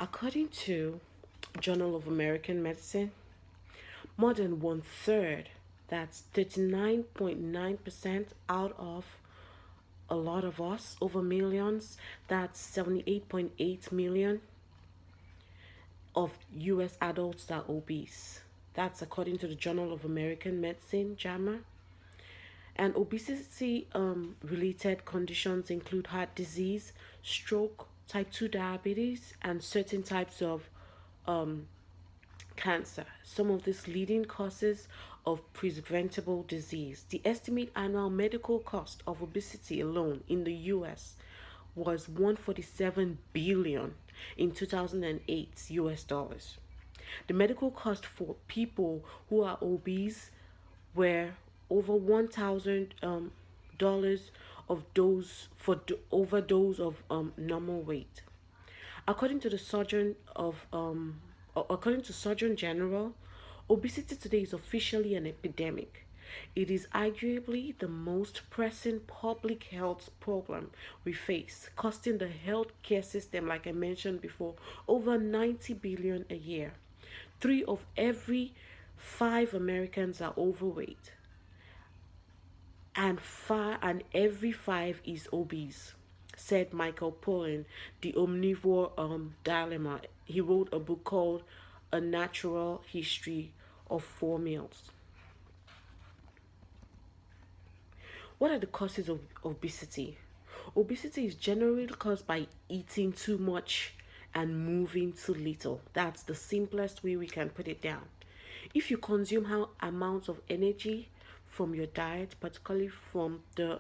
According to Journal of American Medicine, more than one third, that's 39.9% out of a lot of us, over millions, that's 78.8 million of US adults that are obese. That's according to the Journal of American Medicine, JAMA. And obesity related conditions include heart disease, stroke, type 2 diabetes, and certain types of um, cancer. Some of these leading causes of preventable disease. The estimated annual medical cost of obesity alone in the US was 147 billion in 2008 US dollars. The medical cost for people who are obese were over $1,000 of dose for overdose of normal weight. According to the according to Surgeon General, obesity today is officially an epidemic. It is arguably the most pressing public health problem we face, costing the healthcare system, like I mentioned before, over 90 billion a year. Three of every five Americans are overweight, and every five is obese, said Michael Pollan, the omnivore dilemma. He wrote a book called A Natural History of Four Meals. What are the causes of obesity? Obesity is generally caused by eating too much and moving too little. That's the simplest way we can put it down. If you consume how amounts of energy from your diet, particularly from the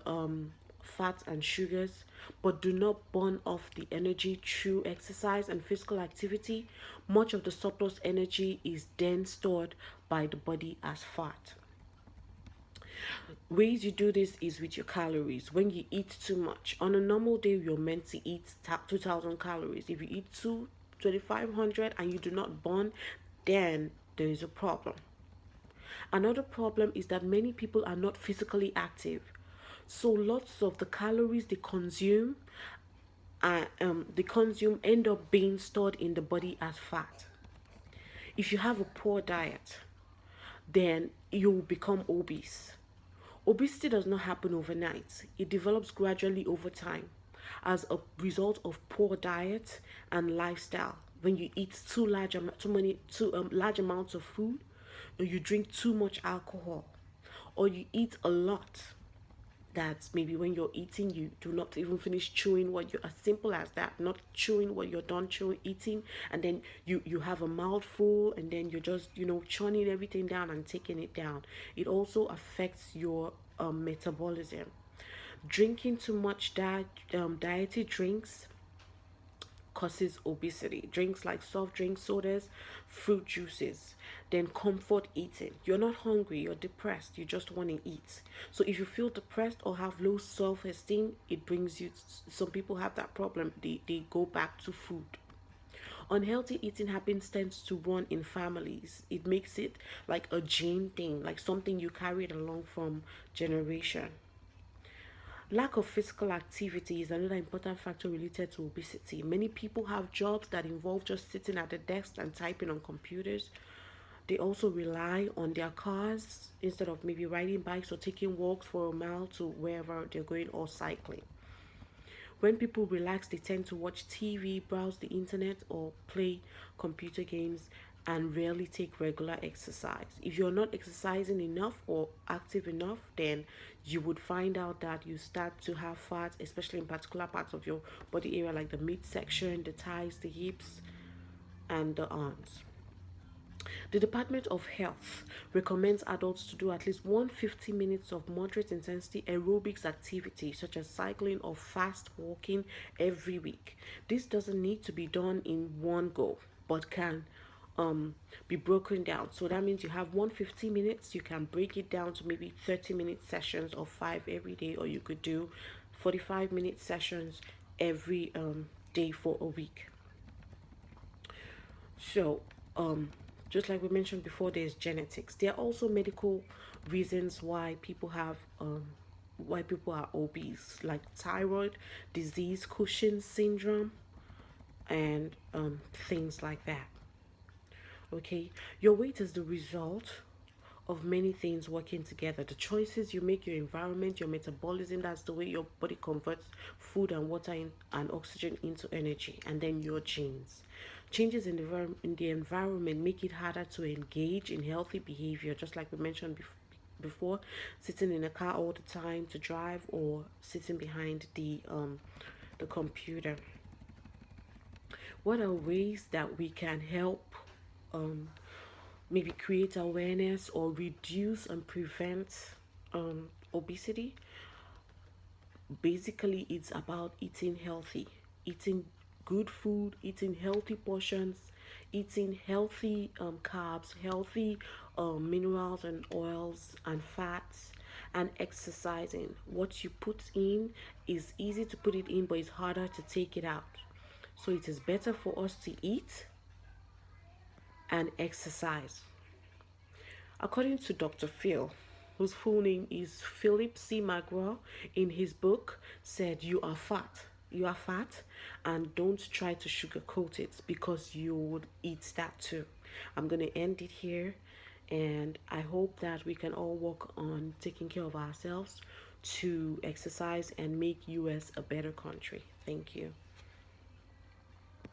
fats and sugars, but do not burn off the energy through exercise and physical activity, much of the surplus energy is then stored by the body as fat. Ways you do this is with your calories. When you eat too much, on a normal day, you're meant to eat 2,000 calories. If you eat 2,500 and you do not burn, then there is a problem. Another problem is that many people are not physically active. So lots of the calories they consume end up being stored in the body as fat. If you have a poor diet, then you will become obese. Obesity does not happen overnight. It develops gradually over time as a result of poor diet and lifestyle. When you eat too large amounts of food, or you drink too much alcohol, or you eat a lot, that maybe when you're eating you do not even finish chewing what you, as simple as that, not chewing what you're done chewing eating, and then you have a mouthful, and then you're just churning everything down and taking it down. It also affects your metabolism. Drinking too much dietary drinks causes obesity. Drinks like soft drinks, sodas, fruit juices. Then comfort eating. You're not hungry, you're depressed, you just want to eat. So if you feel depressed or have low self-esteem, it brings you, some people have that problem. They go back to food. Unhealthy eating habits tends to run in families. It makes it like a gene thing, like something you carried along from generation. Lack of physical activity is another important factor related to obesity. Many people have jobs that involve just sitting at the desk and typing on computers. They also rely on their cars instead of maybe riding bikes or taking walks for a mile to wherever they're going, or cycling. When people relax, they tend to watch TV, browse the internet, or play computer games and rarely take regular exercise. If you're not exercising enough or active enough, then you would find out that you start to have fat, especially in particular parts of your body area like the midsection, the thighs, the hips, and the arms. The Department of Health recommends adults to do at least 150 minutes of moderate intensity aerobics activity, such as cycling or fast walking, every week. This doesn't need to be done in one go, but can be broken down. So that means you have 150 minutes, you can break it down to maybe 30-minute sessions of five every day, or you could do 45-minute sessions every day for a week. So, just like we mentioned before, there's genetics. There are also medical reasons why people are obese, like thyroid disease, Cushing's syndrome, and things like that. Okay, your weight is the result of many things working together. The choices you make, your environment, your metabolism, that's the way your body converts food and water and oxygen into energy, and then your genes. Changes in the environment make it harder to engage in healthy behavior, just like we mentioned before, sitting in a car all the time to drive, or sitting behind the computer. What are ways that we can help um, maybe create awareness or reduce and prevent obesity? Basically, it's about eating healthy, eating good food, eating healthy portions, eating healthy carbs, healthy minerals and oils and fats, and exercising. What you put in is easy to put it in, but it's harder to take it out. So it is better for us to eat and exercise. According to Dr. Phil, whose full name is Philip C. McGraw, in his book said, "You are fat. You are fat, and don't try to sugarcoat it because you would eat that too." I'm going to end it here, and I hope that we can all work on taking care of ourselves to exercise and make US a better country. Thank you.